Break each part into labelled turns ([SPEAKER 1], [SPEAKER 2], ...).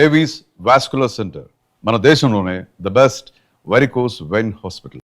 [SPEAKER 1] Avis vascular centre మన దేశంలోనే the best varicose vein hospital.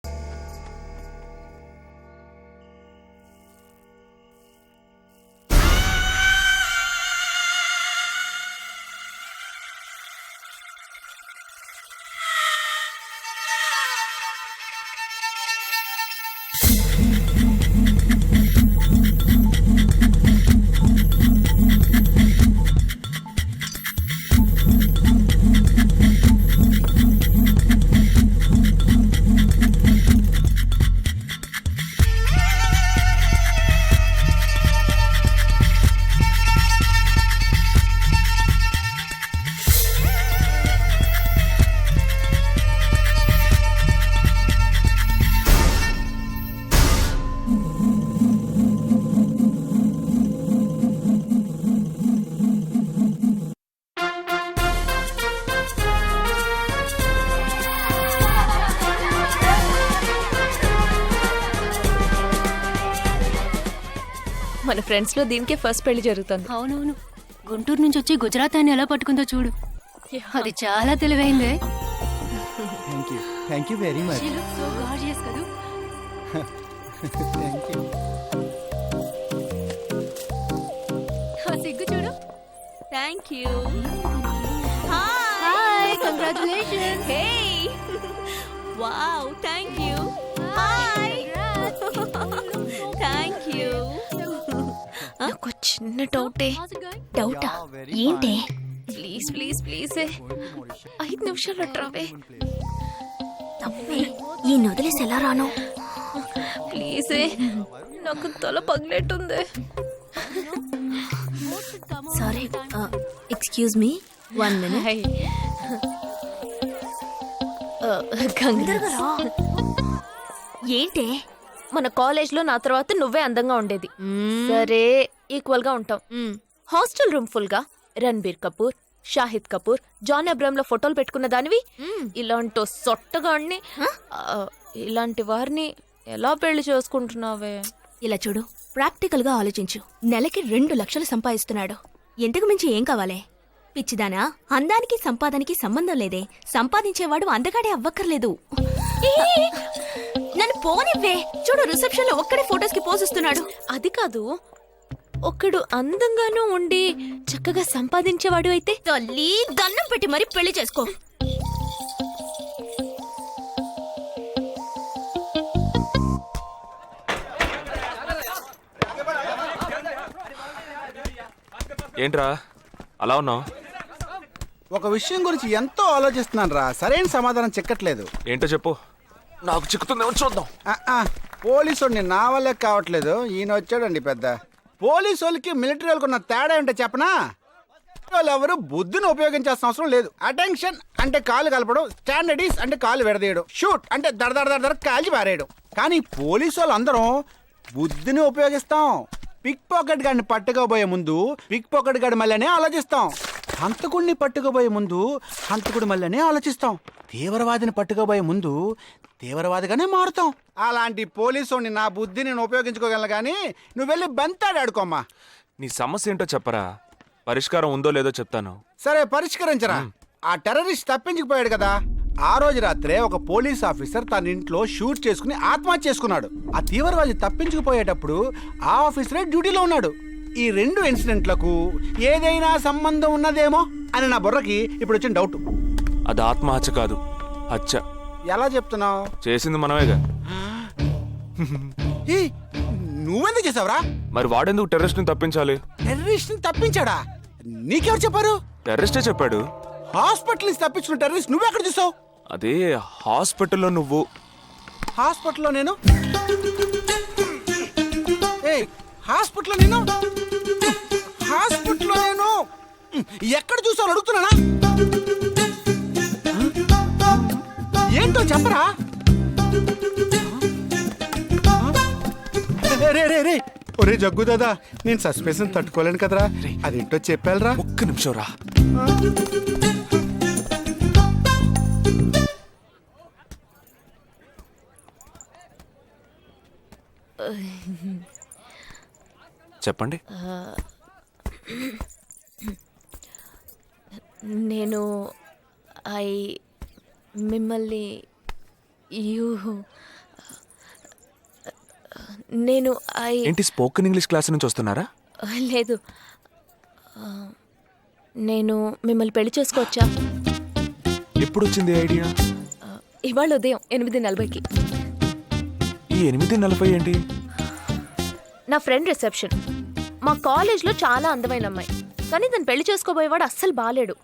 [SPEAKER 2] మన ఫ్రెండ్స్ లో దీనికే ఫస్ట్ పెళ్లి జరుగుతుంది.
[SPEAKER 3] అవునవును, గుంటూరు నుంచి వచ్చి గుజరాత్ అని ఎలా పట్టుకుందో చూడు. అది చాలా తెలివైందే.
[SPEAKER 4] Thank you very much.
[SPEAKER 3] So gorgeous కదూ.
[SPEAKER 4] Thank you.
[SPEAKER 3] సిగ్గు చూడు.
[SPEAKER 2] Thank you.
[SPEAKER 3] Hi, congratulations.
[SPEAKER 2] Hey wow, thank you. Hi thank you. నాకు చిన్న డౌటే.
[SPEAKER 3] డౌటా? ఏంటి?
[SPEAKER 2] ప్లీజ్ ప్లీజ్ ప్లీజ్ 5 నిమిషాలు అట్రావే.
[SPEAKER 3] ఈ నొదిలేసి ఎలా రాను?
[SPEAKER 2] ప్లీజ్, నాకు తల పగిలేట్టుంది.
[SPEAKER 3] Sorry, excuse me, 1 minute. ఏంటి?
[SPEAKER 2] మన కాలేజ్ లో నా తర్వాత నువ్వే అందంగా ఉండేది. సరే, ఈక్వల్ గా ఉంటాం. హాస్టల్ రూమ్ ఫుల్ గా రణబీర్ కపూర్, షాహిద్ కపూర్, జాన్ అబ్రామ్ లో ఫోటోలు పెట్టుకున్న దానివి ఇలాంటి సొట్టగాడిని, ఇలాంటి వారిని ఎలా పెళ్లి చేసుకుంటున్నావే?
[SPEAKER 3] ఇలా చూడు, ప్రాక్టికల్ గా ఆలోచించు. నెలకి 2 లక్షలు సంపాదిస్తున్నాడు. ఎంతకు మించి ఏం కావాలే? పిచ్చిదానా, అందానికి సంపాదనకి సంబంధం లేదే. సంపాదించేవాడు అందగాడే అవ్వక్కర్లేదు. నన్ను పోనివ్వే. చూడు, రిసెప్షన్ లో ఒక్కడే ఫోటోస్ కి పోజిస్తున్నాడు.
[SPEAKER 2] అది కాదు, ఒకడు అందంగానూ ఉండి చక్కగా సంపాదించేవాడు అయితే
[SPEAKER 3] తల్లి దండం పెట్టి మరీ పెళ్లి చేసుకో.
[SPEAKER 5] ఏంట్రా అలా ఉన్నావు?
[SPEAKER 4] ఒక విషయం గురించి ఎంతో ఆలోచిస్తున్నాను రా, సరైన సమాధానం చిక్కట్లేదు.
[SPEAKER 5] ఏంటో చెప్పు, నాకు చిక్కుతుందేమో చూద్దాం.
[SPEAKER 4] పోలీసు నా వల్లే కావట్లేదు. ఈయన వచ్చాడండి పెద్ద. పోలీసు వాళ్ళకి మిలిటరీ వాళ్ళకి ఉన్న తేడా ఏంటో చెప్పనా? వాళ్ళు ఎవరు బుద్ధిని ఉపయోగించాల్సిన అవసరం లేదు. అటెన్షన్ అంటే కాలు కలపడం, స్టాండర్డీస్ అంటే కాలు విడదీయడం, షూట్ అంటే దడ కాల్చి పారేయడం. కానీ పోలీసు వాళ్ళు అందరం బుద్ధిని ఉపయోగిస్తాం. పిక్ పాకెట్ గాడిని పట్టుకోబోయే ముందు పిక్ పాకెట్ గాడి మళ్ళీనే ఆలోచిస్తాం. హంతకుడిని పట్టుకోబోయే ముందు హంతకుడి మళ్ళీనే ఆలోచిస్తాం. తీవ్రవాదిని పట్టుకోబోయే ముందు తీవ్రవాదిగానే మారుతాం. అలాంటి పోలీసుని నా బుద్ధి నేను ఉపయోగించుకోగలను, కానీ నువ్వు వెళ్ళి బంతాడు ఆడుకోమ్మా.
[SPEAKER 5] నీ సమస్య ఏంటో చెప్పరా, పరిష్కారం ఉందో లేదో చెప్తాను.
[SPEAKER 4] సరే, పరిష్కరించరా. ఆ టెర్రరిస్ట్ తప్పించుకుపోయాడు కదా, ఆ రోజు రాత్రే ఒక పోలీస్ ఆఫీసర్ తన ఇంట్లో షూట్ చేసుకుని ఆత్మహత్య చేసుకున్నాడు. ఆ తీవ్రవాది తప్పించుకుపోయేటప్పుడు ఆ ఆఫీసరే డ్యూటీలో ఉన్నాడు. ఈ 2 ఇన్సిడెంట్లకు ఏదైనా సంబంధం ఉన్నదేమో అని నా బుర్రకి ఇప్పుడు వచ్చిన డౌట్.
[SPEAKER 5] అది ఆత్మహత్య కాదు, హత్య.
[SPEAKER 4] ఎలా చెప్తున్నావు?
[SPEAKER 5] చేసింది మనమేగా.
[SPEAKER 4] నువ్వెందుకు చేసావురా?
[SPEAKER 5] మరి వాడెందుకు టెర్రరిస్ట్ ని తప్పించాలి?
[SPEAKER 4] టెర్రరిస్ట్ ని తప్పించాడా? నీకెవరు చెప్పారు?
[SPEAKER 5] టెర్రరిస్టే చెప్పాడు.
[SPEAKER 4] హాస్పిటల్ నుంచి తప్పించుకున్న టెర్రరిస్ట్ నువ్వెక్కడ చూసావు?
[SPEAKER 5] అదే హాస్పిటల్లో నువ్వు.
[SPEAKER 4] హాస్పిటల్లో నేను? హాస్పిటల్లో నేను? హాస్పిటల్లో నేను ఎక్కడ చూసావు అడుగుతున్నానా? ఏంటో చెప్పరా? రే ఒరే జగ్గు దాదా, నేను సస్పెన్షన్ తట్టుకోలేను కదరా. అదేంటో చెప్పాలరా.
[SPEAKER 5] ఒక్క నిమిషం రా. చెప్పండి.
[SPEAKER 2] నేను ఐ మిమ్మల్ని యూ నేను ఐ
[SPEAKER 5] ఏంటి స్పోకెన్ ఇంగ్లీష్ క్లాస్ నుంచి వస్తున్నారా?
[SPEAKER 2] లేదు నేను మిమ్మల్ని పెళ్లి చేసుకోవచ్చా?
[SPEAKER 5] ఎప్పుడు వచ్చింది ఐడియా?
[SPEAKER 2] ఇవాళ ఉదయం 8:40కి.
[SPEAKER 5] ఈ 8:40 ఏంటి?
[SPEAKER 2] నా ఫ్రెండ్ రిసెప్షన్. మా కాలేజ్లో చాలా అందమైన అమ్మాయి, కానీ దాన్ని పెళ్లి చేసుకోబోయేవాడు అస్సలు బాలేడు.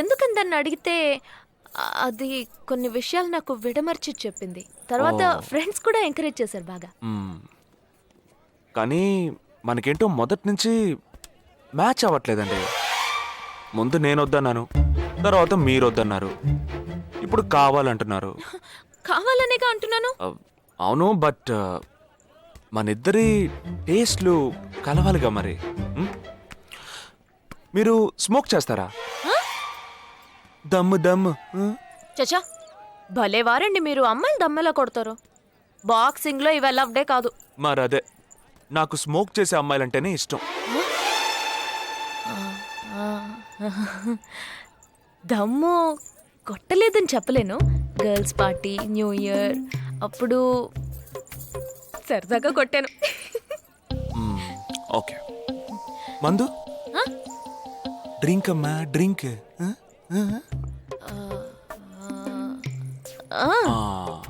[SPEAKER 2] ఎందుకని దాన్ని అడిగితే అది కొన్ని విషయాలు నాకు విడమర్చి చెప్పింది. తర్వాత ఫ్రెండ్స్ కూడా ఎంకరేజ్ చేశారు బాగా.
[SPEAKER 5] కానీ మనకేంటో మొదటి నుంచి మ్యాచ్ అవ్వట్లేదండి. ముందు నేను వద్దన్నాను, తర్వాత మీరు వద్దన్నారు, ఇప్పుడు కావాలంటున్నారు.
[SPEAKER 2] కావాలనేగా అంటున్నాను.
[SPEAKER 5] అవును, బట్ మనిద్దరి టేస్ట్లు కలవాలిగా మరి. మీరు స్మోక్ చేస్తారా? దమ్ము దమ్ము.
[SPEAKER 2] చచా భలే వారండి మీరు. అమ్మాయిలు దమ్మెలా కొడతారు. బాక్సింగ్లో ఇవి అలవ్డే కాదు.
[SPEAKER 5] మరదే, నాకు స్మోక్ చేసే అమ్మాయిలంటేనే ఇష్టం.
[SPEAKER 2] దమ్ము కొట్టలేదని చెప్పలేను. గర్ల్స్ పార్టీ, న్యూ ఇయర్ అప్పుడు సరదాగా కొట్టాను.
[SPEAKER 5] ఓకే, మందు డ్రింక్ అమ్మా, drink.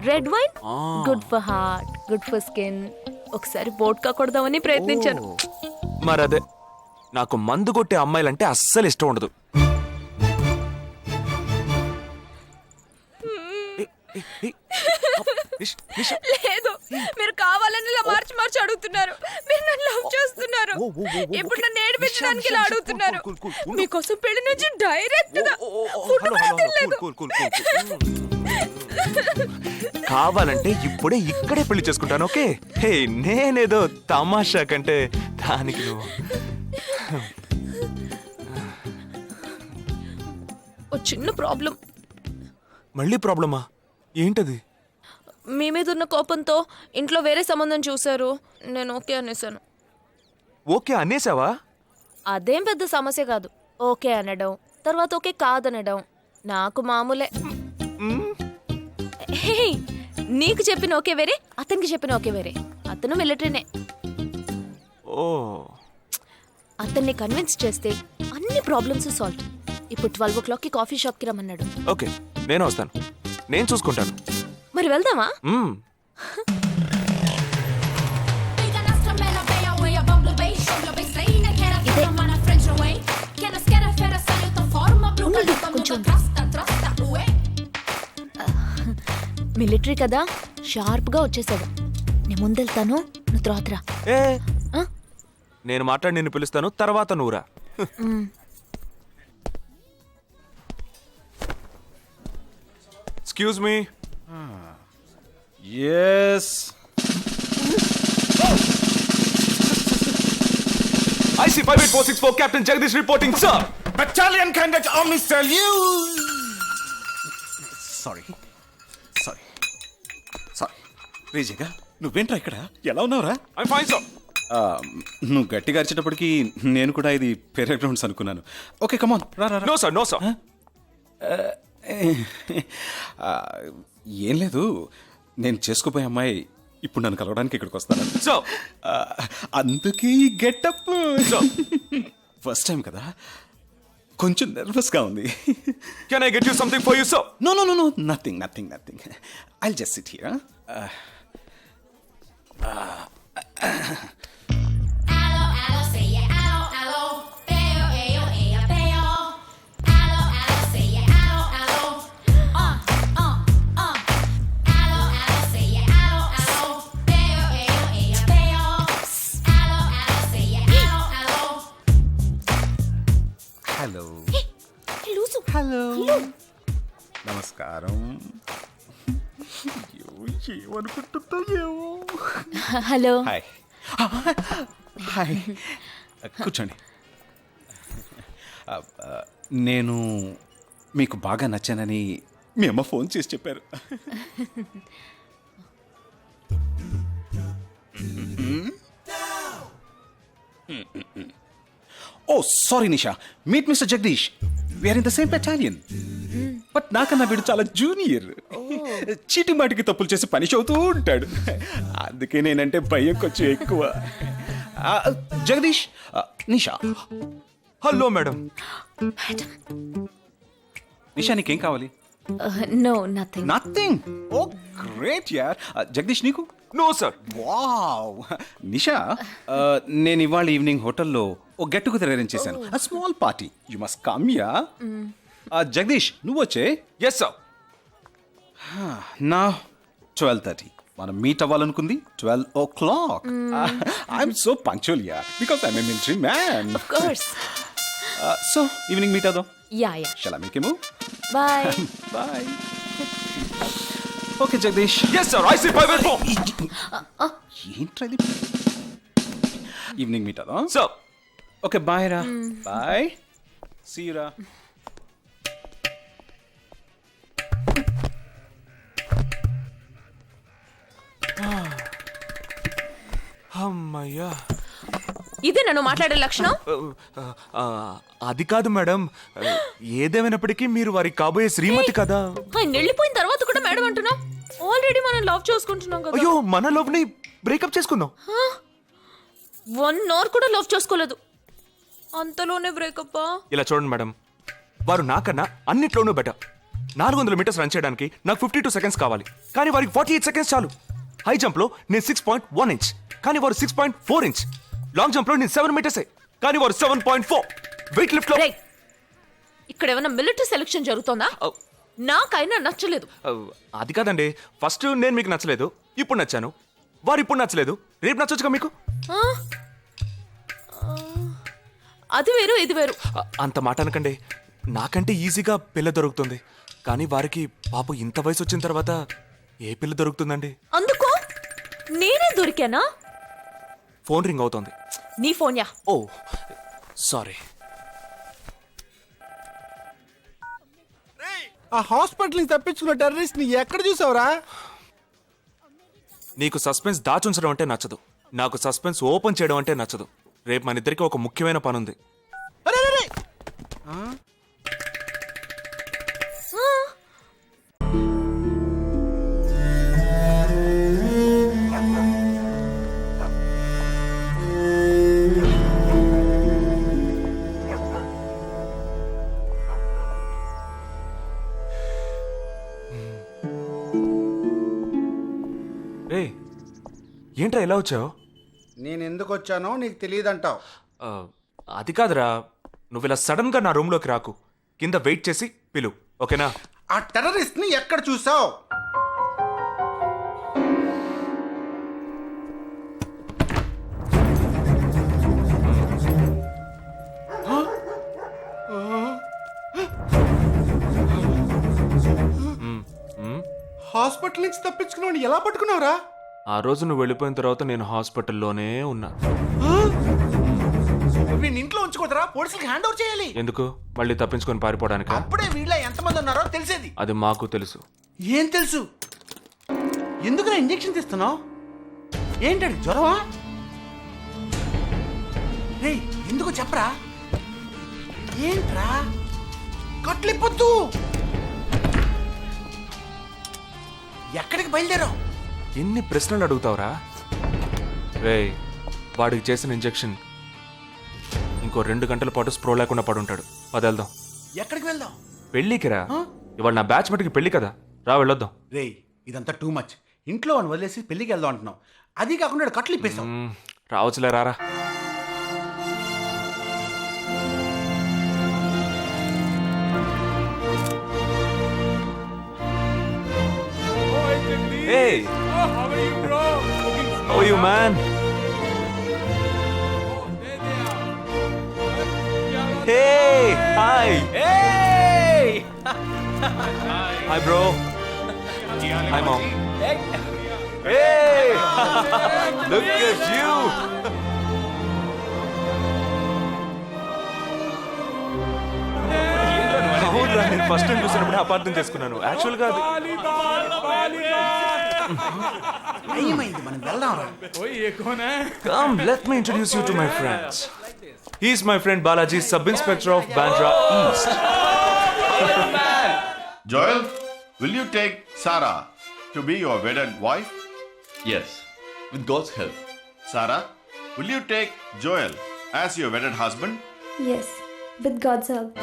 [SPEAKER 2] Red wine good for heart, good for skin. ఒకసారి వోడ్కా కొడదామని ప్రయత్నించాను.
[SPEAKER 5] మరదే, నాకు మందు కొట్టే అమ్మాయిలంటే అస్సలు ఇష్టం ఉండదు.
[SPEAKER 2] లేదు, మీరు కావాలని ఇలా మార్చి మార్చి అడుగుతున్నారు. మీరు నన్ను లవ్ చేస్తున్నారు. ఇప్పుడు నన్ను ఏడిపించడానికి ఇలా అడుగుతున్నారు. మీకోసం పెళ్లి నుంచి డైరెక్ట్ గా
[SPEAKER 5] కావాలంటే ఇప్పుడే ఇక్కడే పెళ్లి చేసుకుంటాను. ఓకే, హే, నేనేదో తమాషా కంటే దానికి నువ్వు.
[SPEAKER 2] ఓ చిన్న ప్రాబ్లం.
[SPEAKER 5] మళ్ళీ ప్రాబ్లమా? ఏంటది?
[SPEAKER 2] మీ మీద ఉన్న కోపంతో ఇంట్లో వేరే సంబంధం చూశారు. నేను ఓకే అనేసాను.
[SPEAKER 5] ఓకే అనేసావా?
[SPEAKER 2] అదేం పెద్ద సమస్య కాదు. ఓకే అనడం, తర్వాత ఓకే కాదనడం నాకు మామూలే. హే, నీకు చెప్పిన ఓకే వేరే, అతనికి చెప్పిన ఓకే వేరే. అతను మిలిటరీనే.
[SPEAKER 5] ఓ,
[SPEAKER 2] అతన్ని కన్విన్స్ చేస్తే అన్ని ప్రాబ్లమ్స్ సాల్వ్. ఇప్పుడు 12 o'clockకి కాఫీ షాప్కి రమ్మన్నాడు.
[SPEAKER 5] ఓకే, నేను వస్తాను, నేను చూసుకుంటాను.
[SPEAKER 2] మరి వెళ్దామా? మిలిటరీ కదా, షార్ప్ గా వచ్చేసాడు. నేను ముందెళ్తాను, నువ్వు తర్వాత రా.
[SPEAKER 5] ఏ,
[SPEAKER 2] ఆ?
[SPEAKER 5] నేను మాట్లాడి నిన్ను పిలుస్తాను, తర్వాత నువ్వురా. Excuse me.
[SPEAKER 6] Yes,
[SPEAKER 5] IC 58464 Captain Jagdish reporting, sir.
[SPEAKER 6] battalion cadet army salute. Sorry sorry sorry రేజేగా, నువ్వేంట్రా ఇక్కడ? ఎలా ఉన్నావురా?
[SPEAKER 5] I'm fine, sir.
[SPEAKER 6] నువ్వు గట్టిగా అరిచేటప్పటికి నేను కూడా ఇది పేరే గ్రౌండ్స్ అనుకున్నాను. ఓకే, కమాన్, రా రా రా.
[SPEAKER 5] No, sir, no, sir.
[SPEAKER 6] ఏం లేదు, నేను చేసుకోపోయే అమ్మాయి ఇప్పుడు నన్ను కలవడానికి ఇక్కడికి వస్తాను.
[SPEAKER 5] So,
[SPEAKER 6] అందుకే గెటప్. ఫస్ట్ టైం కదా, కొంచెం నర్వస్గా ఉంది.
[SPEAKER 5] can I get you something for you, sir?
[SPEAKER 6] No, no, no, no, nothing, nothing, nothing. I'll just sit here.
[SPEAKER 7] Allo, allo, say yeah, allo, allo, peo, ayo, aya, peo. Allo, allo, say yeah, allo, allo, allo, allo, say yeah, allo, allo, peo, ayo, aya, peo. Allo, allo, say yeah, allo, allo.
[SPEAKER 6] Hello
[SPEAKER 2] loose.
[SPEAKER 6] Hello, నమస్కారం. ఏమనుకుంటుందో ఏమో.
[SPEAKER 2] Hello.
[SPEAKER 6] Hi hi, కూర్చోండి. నేను మీకు బాగా నచ్చానని మీ అమ్మ phone చేసి చెప్పారు. Oh sorry Nisha, meet mister Jagadish. Were in the same battalion. But నాకన్నా వీడు చాలా జూనియర్. చీటి మాటికి తప్పులు చేసి పనిష్ అవుతూ ఉంటాడు. అందుకే నేనంటే భయం కొంచెం ఎక్కువ. జగదీష్, నిషా.
[SPEAKER 5] Hello madam.
[SPEAKER 6] నిషా నీకేం కావాలి?
[SPEAKER 2] No nothing.
[SPEAKER 6] Nothing. Oh great యార్. జగదీష్ నీకు?
[SPEAKER 5] No sir.
[SPEAKER 6] వావ్. నిషా, నేను ఇవాళ ఈవినింగ్ హోటల్లో ఓ గెట్ టుగెదర్ అరేంజ్ చేశాను. Small party. You must come yeah. Jagadish నువ్వు వచ్చే.
[SPEAKER 5] Yes sir.
[SPEAKER 6] నా 12:30 మనం మీట్ అవ్వాలనుకుంది 12 o'clock. I'm so punctual yeah because I'm a military man.
[SPEAKER 2] Of course.
[SPEAKER 6] So evening meet అవుదాం.
[SPEAKER 2] Yeah yeah.
[SPEAKER 6] Shall I make you move?
[SPEAKER 2] Bye.
[SPEAKER 6] Bye. Okay Jagadish.
[SPEAKER 5] Yes sir. I see 514.
[SPEAKER 6] ఏంట్రా ఇది? Evening meet అవుదాం.
[SPEAKER 5] Sir.
[SPEAKER 6] Okay bye రా. Bye. See you రా.
[SPEAKER 5] అమ్మయ్యా.
[SPEAKER 2] ఇదే నన్ను మాట్లాడే లక్షణం.
[SPEAKER 5] అది కాదు మేడం. ఏదేమైనప్పటికీ మీరు వారి కాబోయే శ్రీమతి కదా.
[SPEAKER 2] ఆయన వెళ్ళిపోయిన తర్వాత కూడా మేడం అంటున్నావు. ఆల్రెడీ మనం లవ్ చేసుకుంటున్నాం కదా.
[SPEAKER 5] అయ్యో మన లోపుని బ్రేకప్ చేసుకుందాం.
[SPEAKER 2] 1 అవర్ కూడా లవ్ చేసుకోలేదు, అంతలోనే బ్రేకప్.
[SPEAKER 5] ఇలా చూడండి మేడం, వారు నాకన్నా అన్నిట్లోనూ బెటర్. 400 మీటర్స్ రన్ చేయడానికి నాకు 52 సెకండ్స్ కావాలి, కానీ వారికి 48 సెకండ్స్ చాలు. హై జంప్ లో నేను 6.1 ఇంచ్, కానీ వారు 6.4 ఇంచ్. లాంగ్ జంప్ లో నేను 7 మీటర్స్, కానీ వారు 7.4. వెయిట్ లిఫ్ట్ లో
[SPEAKER 2] ఇక్కడ ఏమైనా మిలిటరీ సెలక్షన్ జరుగుతోందా? నాకైనా నచ్చలేదు.
[SPEAKER 5] అది కాదండి, ఫస్ట్ నేను మీకు నచ్చలేదు, ఇప్పుడు నచ్చాను. వారు ఇప్పుడు నచ్చలేదు, రేపు నచ్చొచ్చుగా మీకు.
[SPEAKER 2] అది వేరు ఇది వేరు.
[SPEAKER 5] అంత మాట అనకండి. నాకంటే ఈజీగా పిల్ల దొరుకుతుంది, కానీ వారికి పాపం ఇంత వయసు వచ్చిన తర్వాత ఏ పిల్ల దొరుకుతుందండి?
[SPEAKER 2] అందుకో నేనే దొరికానా?
[SPEAKER 5] ఫోన్ రింగ్ అవుతోంది.
[SPEAKER 2] నీ ఫోన్ యా.
[SPEAKER 5] ఓ సారీ.
[SPEAKER 4] ఆ హాస్పిటల్ నుంచి తప్పించుకున్న టెర్రరిస్ట్ ని ఎక్కడ చూసావురా?
[SPEAKER 5] నీకు సస్పెన్స్ దాచుంచడం అంటే నచ్చదు, నాకు సస్పెన్స్ ఓపెన్ చేయడం అంటే నచ్చదు. రేపు మన ఇద్దరికి ఒక ముఖ్యమైన పని ఉంది.
[SPEAKER 4] అరే అరే, అరే.
[SPEAKER 5] రే ఏంట్రా ఎలా వచ్చావు?
[SPEAKER 4] నేను ఎందుకు వచ్చానో నీకు తెలియదంటావు.
[SPEAKER 5] అది కాదురా, నువ్వు ఇలా సడన్ గా నా రూమ్ లోకి రాకు. కింద వెయిట్ చేసి పిలు, ఓకేనా?
[SPEAKER 4] ఆ టెర్రరిస్ట్ ని ఎక్కడ చూసావు? హాస్పిటల్ నుంచి తప్పించుకున్నావు, ఎలా పట్టుకున్నావురా?
[SPEAKER 5] ఆ రోజు నువ్వు వెళ్ళిపోయిన తర్వాత నేను హాస్పిటల్లోనే ఉన్నా.
[SPEAKER 4] వీడిని ఇంట్లో ఉంచుకోదరా, పోలీసులకు హ్యాండ్ ఓవర్ చేయాలి.
[SPEAKER 5] ఎందుకు? మళ్ళీ తప్పించుకొని పారిపోవడానికి?
[SPEAKER 4] అప్పుడే వీళ్ళ ఎంతమంది ఉన్నారో తెలిసేది.
[SPEAKER 5] అది మాకు తెలుసు.
[SPEAKER 4] ఏం తెలుసు? ఎందుకు ఇంజెక్షన్ తీస్తున్నావు? ఏంటండి జ్వరమా? రే ఎందుకు చెప్పరా? ఏంట్రా కట్లిప్పొద్దు. ఎక్కడికి బయలుదేరావు?
[SPEAKER 5] ఎన్ని ప్రశ్నలు అడుగుతావురా? రే వాడికి చేసిన ఇంజెక్షన్ ఇంకో 2 గంటల పాటు స్ప్రో లేకుండా పడుంటాడు. పదెళ్దాం.
[SPEAKER 4] ఎక్కడికి వెళ్దాం?
[SPEAKER 5] పెళ్ళికి రా. ఇవాళ నా బ్యాచ్ మటుకి పెళ్లి కదా, రా వెళ్ళొద్దాం.
[SPEAKER 4] రే ఇదంతా టూ మచ్. ఇంట్లో అని వదిలేసి పెళ్లికి వెళ్దాం అంటున్నావు, అది కాకుండా కట్లు ఇప్పేసావు.
[SPEAKER 5] రావచ్చులే, రారా. Hey! How are you, man? Hey! Hi! Hey! Hi, bro. Hi, mom. Hey! Look at you! అవునురా, నేను ఫస్ట్ టైం చూసినప్పుడు అపార్థం చేసుకున్నాను. యాక్చువల్గా అది
[SPEAKER 4] ఏమైంది, మనం వెళ్దాం రా.
[SPEAKER 5] Come, let me introduce you to my friends. He's my friend Balaji, sub-inspector of Bandra East.
[SPEAKER 8] Joel, will you take Sarah to be your wedded wife?
[SPEAKER 9] Yes, with God's help.
[SPEAKER 8] Sarah, will you take Joel as your wedded husband?
[SPEAKER 10] Yes, with God's help.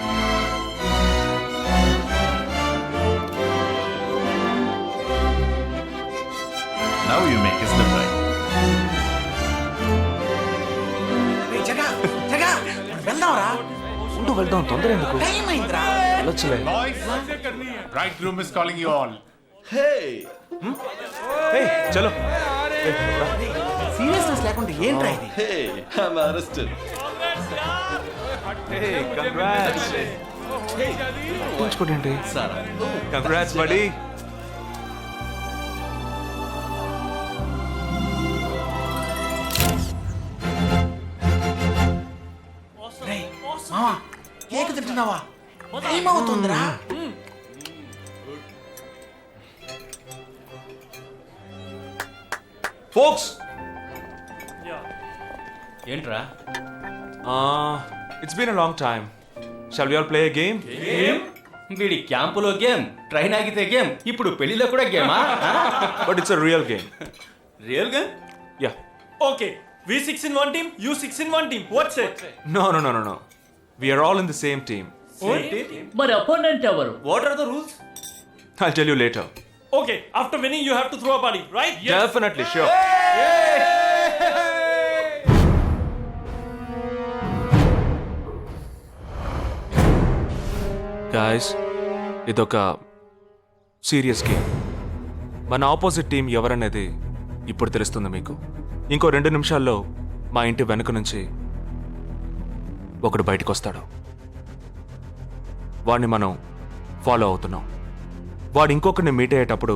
[SPEAKER 8] Now you may kiss the bride.
[SPEAKER 5] ఉండు వెళ్దాం, తొందర ఎందుకు? వెళ్ళొచ్చులే.
[SPEAKER 8] Boys, bridegroom is calling you all.
[SPEAKER 9] Hey!
[SPEAKER 5] Hey, చలో.
[SPEAKER 4] Seriousness లేకుండా ఏంట్రా ఇది?
[SPEAKER 9] Hey, I'm arrested.
[SPEAKER 5] Hey, congrats. ఉంచుకోండి.
[SPEAKER 9] Sarah.
[SPEAKER 5] Congrats, buddy.
[SPEAKER 4] మావా కేక్ తింటున్నావా? టైం అవుతుందిరా.
[SPEAKER 5] Folks,
[SPEAKER 9] ఏంట్రా?
[SPEAKER 5] it's been a long time. Shall we all play a game?
[SPEAKER 9] వీడి క్యాంపులో గేమ్, ట్రైన్ ఆగితే గేమ్, ఇప్పుడు పెళ్లిలో కూడా గేమా?
[SPEAKER 5] But it's a real game.
[SPEAKER 9] Real game?
[SPEAKER 5] Yeah.
[SPEAKER 11] Okay, we 6 in one team, you 6 in one team. What's it?
[SPEAKER 5] No. We are all in the same team.
[SPEAKER 11] మరి opponent ఎవరు?
[SPEAKER 9] What are the rules?
[SPEAKER 5] I'll tell you later.
[SPEAKER 11] Okay, after winning you have to throw a party, right?
[SPEAKER 5] Definitely, sure. Guys, ఇదొక serious game. మన opposite team ఎవరనేది ఇప్పుడు తెలుస్తుంది మీకు. ఇంకో 2 నిమిషాల్లో మా ఇంటి వెనుక నుంచి ఒకడు బయటకు వస్తాడు. వాడిని మనం ఫాలో అవుతున్నాం. వాడు ఇంకొకరిని మీట్ అయ్యేటప్పుడు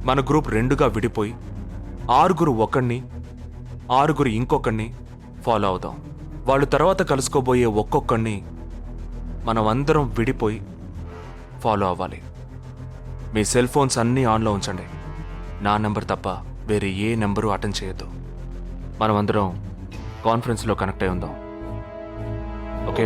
[SPEAKER 5] మన గ్రూప్ 2గా విడిపోయి 6 ఒకడిని 6 ఇంకొకరిని ఫాలో అవుతాం. వాళ్ళు తర్వాత కలుసుకోబోయే ఒక్కొక్కడిని మనం అందరం విడిపోయి ఫాలో అవ్వాలి. మీ సెల్ ఫోన్స్ అన్నీ ఆన్లో ఉంచండి. నా నెంబర్ తప్ప వేరే ఏ నెంబరు అటెండ్ చేయొద్దు. మనం అందరం కాన్ఫరెన్స్లో కనెక్ట్ అయి ఉందాం. ఓకే?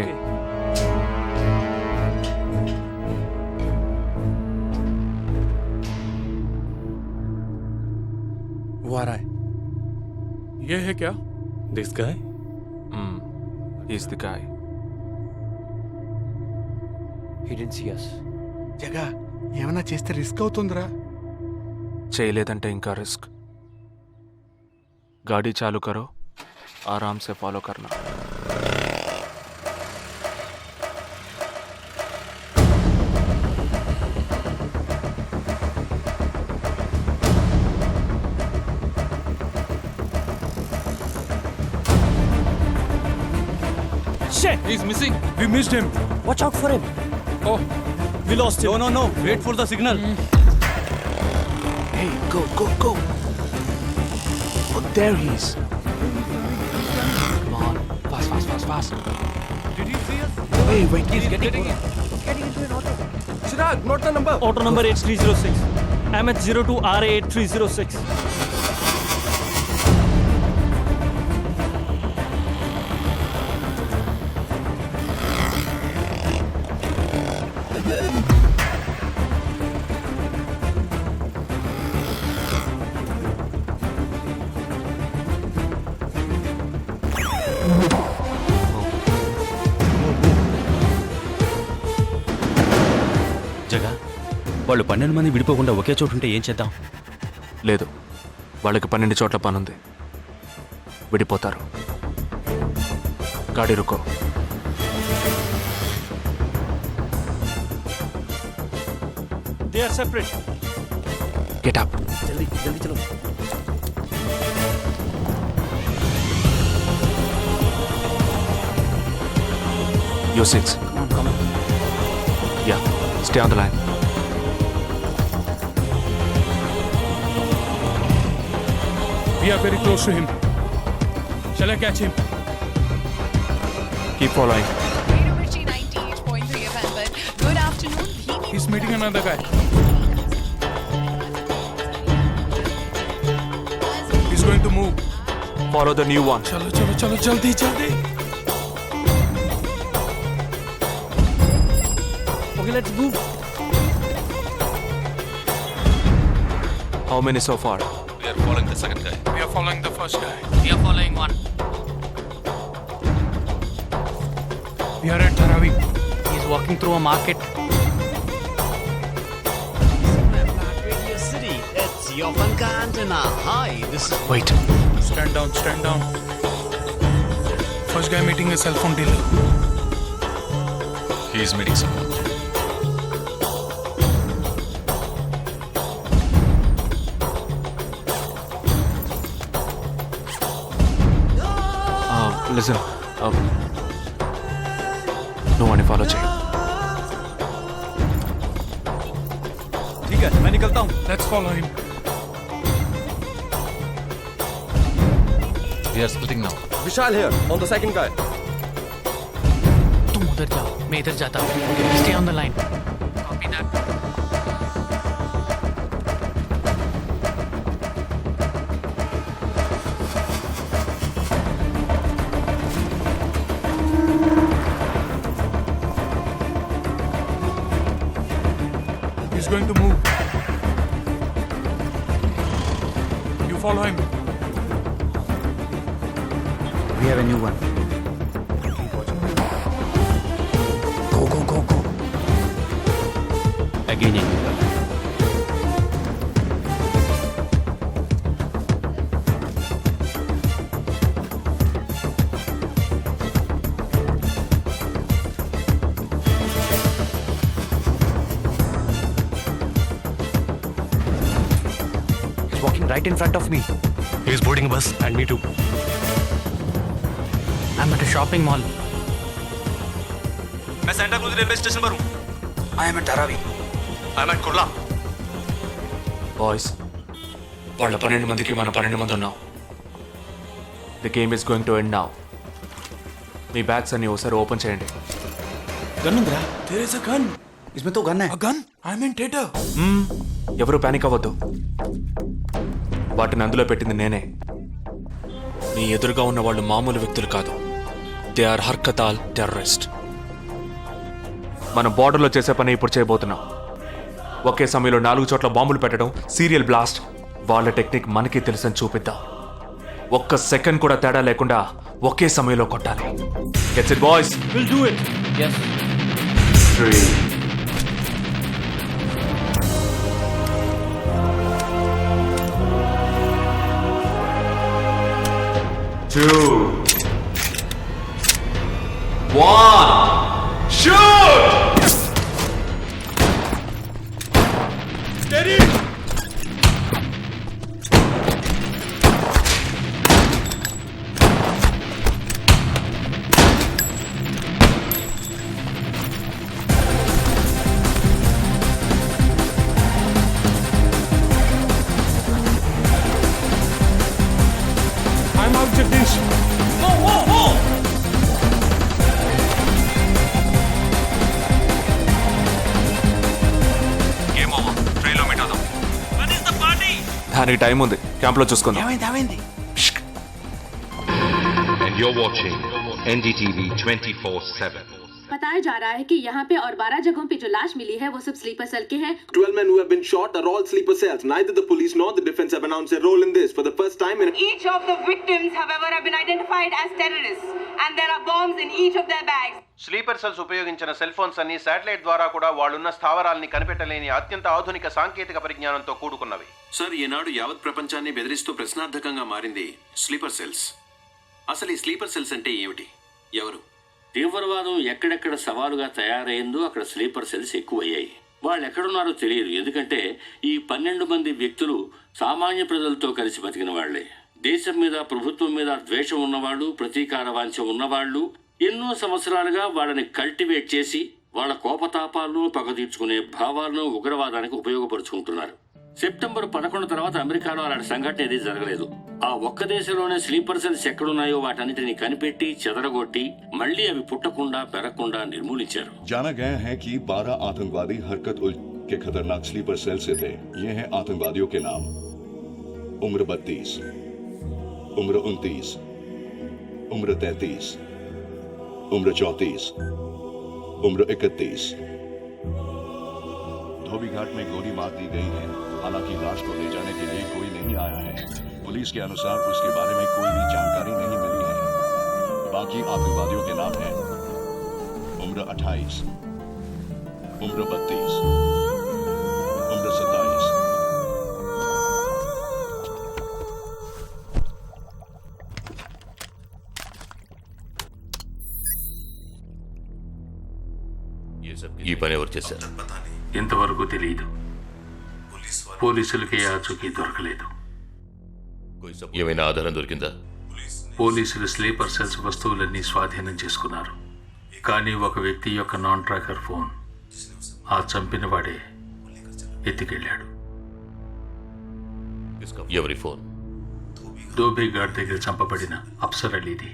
[SPEAKER 11] ये है क्या?
[SPEAKER 9] This guy?
[SPEAKER 5] Is the guy.
[SPEAKER 11] He didn't see us.
[SPEAKER 4] జగా ఏమన్నా చేస్తే రిస్క్ అవుతుందిరా.
[SPEAKER 5] చేయలేదంటే ఇంకా రిస్క్. गाड़ी चालू करो, आराम से फॉलो करना.
[SPEAKER 11] Shit! He's missing. We missed him. Watch out for him. Oh, we lost him. No. Wait for the signal.
[SPEAKER 5] Hey, go. Oh, there he is. Come on, fast.
[SPEAKER 11] Did he see us?
[SPEAKER 5] Wait.
[SPEAKER 11] He's getting into an auto. Chirag, note the number. Auto number 8306. MH02 RA 8306.
[SPEAKER 9] జగా, వాళ్ళు 12 మంది విడిపోకుండా ఒకే చోటు ఉంటే ఏం చేద్దాం?
[SPEAKER 5] లేదు, వాళ్ళకి 12 చోట్ల పనుంది. విడిపోతారు. గాడి రుకో.
[SPEAKER 11] They are separate.
[SPEAKER 5] Get up.
[SPEAKER 9] జల్దీ చలో.
[SPEAKER 5] You 6.
[SPEAKER 9] Come on.
[SPEAKER 5] Yeah, stay on the line.
[SPEAKER 11] We are very close to him. Shall I catch him?
[SPEAKER 5] Keep following.
[SPEAKER 7] University 98.3 FM, but good afternoon.
[SPEAKER 11] He's meeting another guy. He's going to move.
[SPEAKER 5] Follow the new one.
[SPEAKER 11] चलो जल्दी Okay, let's move.
[SPEAKER 5] How many so far?
[SPEAKER 9] We are following the second guy.
[SPEAKER 11] We are following the first guy.
[SPEAKER 7] We are following one.
[SPEAKER 11] We are at Dharavi. He's walking through a market.
[SPEAKER 7] City. It's your Vanka antenna. Hi, this is.
[SPEAKER 11] Wait. Stand down, stand down. First guy meeting a cell phone dealer.
[SPEAKER 9] He is meeting someone.
[SPEAKER 5] Listen. No one follow check.
[SPEAKER 11] ठीक है, मैं निकलता हूँ. Let's follow him.
[SPEAKER 9] We are splitting now.
[SPEAKER 11] Vishal here, on the second guy. तुम उधर जाओ, मैं इधर जाता हूँ. Stay on the line. Copy that. He's going to move. You follow him.
[SPEAKER 4] We have a new one. Go.
[SPEAKER 9] Again, a new guy.
[SPEAKER 5] He's walking right in front of me.
[SPEAKER 9] He is boarding a bus and me too.
[SPEAKER 11] I'm at a shopping mall.
[SPEAKER 9] मैं Santa cruise railway station पर हूँ.
[SPEAKER 4] I am at Dharavi.
[SPEAKER 9] I'm at Kurla.
[SPEAKER 5] Boys, వాళ్ళ 12 మందికి మనం 12 మంది ఉన్నాం. The game is going to end now. Me bags అన్ని ఒకసారి ఓపెన్ చేయండి.
[SPEAKER 6] గన్ ఉందిరా?
[SPEAKER 4] There is a gun. इसमें तो गन है.
[SPEAKER 6] A gun? I'm in theater.
[SPEAKER 5] ఎవరు పానిక్ అవ్వద్దు. వాటిని అందులో పెట్టింది నేనే. మీ ఎదురుగా ఉన్న వాళ్ళు మామూలు వ్యక్తులు కాదు. They are Harkatul terrorist. మనం బార్డర్లో చేసే పని ఇప్పుడు చేయబోతున్నాం. ఒకే సమయంలో 4 చోట్ల బాంబులు పెట్టడం, సీరియల్ బ్లాస్ట్. వాళ్ళ టెక్నిక్ మనకి తెలుసని చూపిద్దాం. ఒక్క సెకండ్ కూడా తేడా లేకుండా ఒకే సమయంలో కొట్టాలి. Gets it boys?
[SPEAKER 11] We'll do it. Yes.
[SPEAKER 5] 3 2 1 shoot!
[SPEAKER 11] I'm out, Jagdish. Go.
[SPEAKER 5] Game over. ట్రైన్లో మీట్ అవుదాం. దానికి టైం ఉంది. క్యాంప్లో చూసుకుందాం.
[SPEAKER 4] ఏమైంది?
[SPEAKER 12] And you're watching NDTV 24/7.
[SPEAKER 7] बताया जा रहा है कि यहाँ पे और 12 जगहों पे जो लाश मिली है वो सब स्लीपर सेल के हैं.
[SPEAKER 13] 12 men who have been shot are all sleeper cells. Neither the police nor the defense have announced their role in this. For the first time in
[SPEAKER 7] Each of the victims, however, have been identified as terrorists, and there are bombs in each of their bags.
[SPEAKER 12] Sleeper cells ఉపయోగించిన cell phones అన్ని satellite ద్వారా కూడా వాళ్ళున్న స్థావరాల్ని కనిపెట్టలేని అత్యంత ఆధునిక సాంకేతిక పరిజ్ఞానంతో కూడుకున్నవి.
[SPEAKER 13] Sir, ఈనాడు యావత్ ప్రపంచాన్ని బెదిరిస్తూ ప్రశ్నార్థకంగా మారింది స్లీపర్ సెల్స్. అసలు ఈ స్లీపర్ సెల్స్ అంటే ఏమిటి? ఎవరు?
[SPEAKER 9] తీవ్రవాదం ఎక్కడెక్కడ సవాలుగా తయారైందో అక్కడ స్లీపర్ సెల్స్ ఎక్కువయ్యాయి. వాళ్ళు ఎక్కడున్నారో తెలియదు. ఎందుకంటే ఈ 12 మంది వ్యక్తులు సామాన్య ప్రజలతో కలిసి బతికిన వాళ్లే. దేశం మీద, ప్రభుత్వం మీద ద్వేషం ఉన్నవాళ్ళు, ప్రతీకార వాంఛ ఉన్నవాళ్ళు ఎన్నో సంవత్సరాలుగా వాళ్ళని కల్టివేట్ చేసి వాళ్ళ కోపతాపాలను, పగ తీర్చుకునే భావాలను ఉగ్రవాదానికి ఉపయోగపరుచుకుంటున్నారు. సెప్టెంబర్ 11 తర్వాత అమెరికాలో అలాంటి సంఘటన ఏది జరగలేదు. ఆ ఒక్క దేశంలోనే స్లీపర్ సెల్స్ ఎక్కడున్నాయో వాటన్నిటిని కనిపెట్టి చెదరగొట్టి మళ్లీ అవి పుట్టకుండా పెరగకుండా నిర్మూలించారు.
[SPEAKER 13] जाना गया है कि 12 आतंकवादी हरकत उल के खतरनाक स्लीपर सेल से थे. ये हैं आतंकवादियों के नाम: उम्र 32, उम्र 29, उम्र 33, उम्र 34, उम्र 31, धोबी घाट में गोली मार दी गई है। हालांकि लाश को ले जाने के लिए कोई नहीं आया है। पुलिस के अनुसार उसके बारे में कोई भी जानकारी नहीं मिली है। बाकी आतंकवादियों के नाम हैं उम्र 28, उम्र 32, उम्र 27।
[SPEAKER 9] ఈ పని ఎవరు చేశారు?
[SPEAKER 11] ఇంతవరకు తెలియదు. పోలీసులకి ఆచూకీ దొరకలేదు.
[SPEAKER 9] ఏమైనా ఆధారం దొరికిందా?
[SPEAKER 11] పోలీసులు స్లీపర్ సెల్స్ వస్తువులన్నీ స్వాధీనం చేసుకున్నారు. కానీ ఒక వ్యక్తి యొక్క నాన్ ట్రాకర్ ఫోన్ ఆ చంపిన వాడే ఎత్తికెళ్ళాడు.
[SPEAKER 9] ఎవరి ఫోన్?
[SPEAKER 11] ధోబీ ఘాట్ దగ్గర చంపబడిన అప్సర్ అలీది.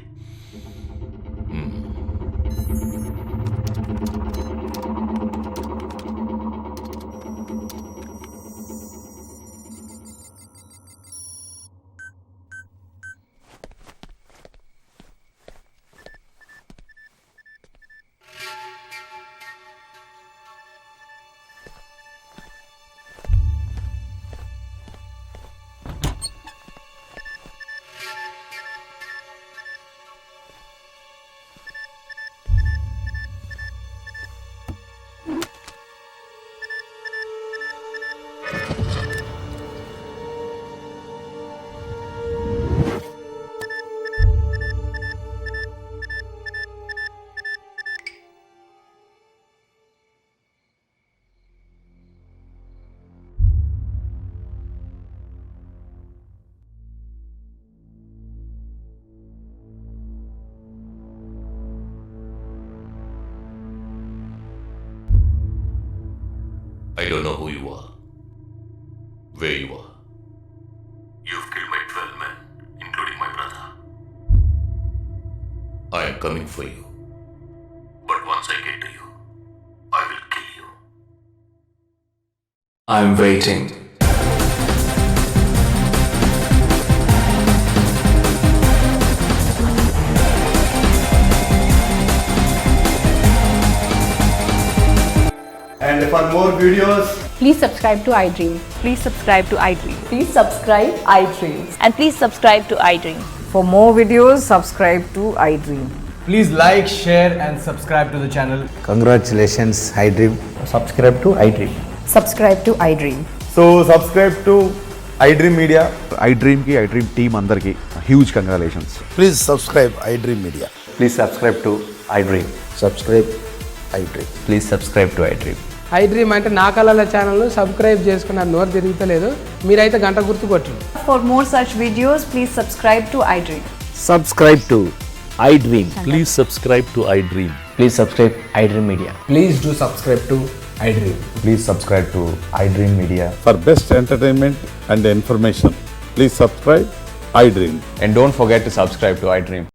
[SPEAKER 9] I don't know who you are, where you are. You've killed my 12 men, including my brother. I am coming for you. But once I get to you, I will kill you.
[SPEAKER 11] I'm waiting.
[SPEAKER 4] And for more videos,
[SPEAKER 3] Please subscribe to iDream.
[SPEAKER 2] Please subscribe to iDream.
[SPEAKER 3] Please subscribe iDream.
[SPEAKER 2] And please subscribe to iDream.
[SPEAKER 3] For more videos, subscribe to iDream.
[SPEAKER 4] please like, share, and subscribe to the channel.
[SPEAKER 12] Congratulations, iDream.
[SPEAKER 4] Subscribe to iDream.
[SPEAKER 3] Subscribe to iDream.
[SPEAKER 4] So subscribe to iDream Media.
[SPEAKER 1] iDream की iDream team अंदर की huge congratulations.
[SPEAKER 12] Please subscribe iDream Media.
[SPEAKER 4] Please subscribe to iDream.
[SPEAKER 12] Subscribe iDream.
[SPEAKER 4] Please subscribe to iDream.
[SPEAKER 11] iDream అంటే నా కళల channel subscribe చేసుకున్న నోరు తిరుగుతలేదు. మీరైతే గంట గుర్తు కొట్టండి.
[SPEAKER 3] For more such videos, please subscribe to iDream.
[SPEAKER 12] Subscribe to iDream.
[SPEAKER 9] Please subscribe to iDream.
[SPEAKER 12] Please subscribe iDream Media.
[SPEAKER 4] Please do subscribe to iDream.
[SPEAKER 12] Please subscribe to iDream Media.
[SPEAKER 8] For best entertainment and information, please subscribe iDream.
[SPEAKER 4] And don't forget to subscribe to iDream.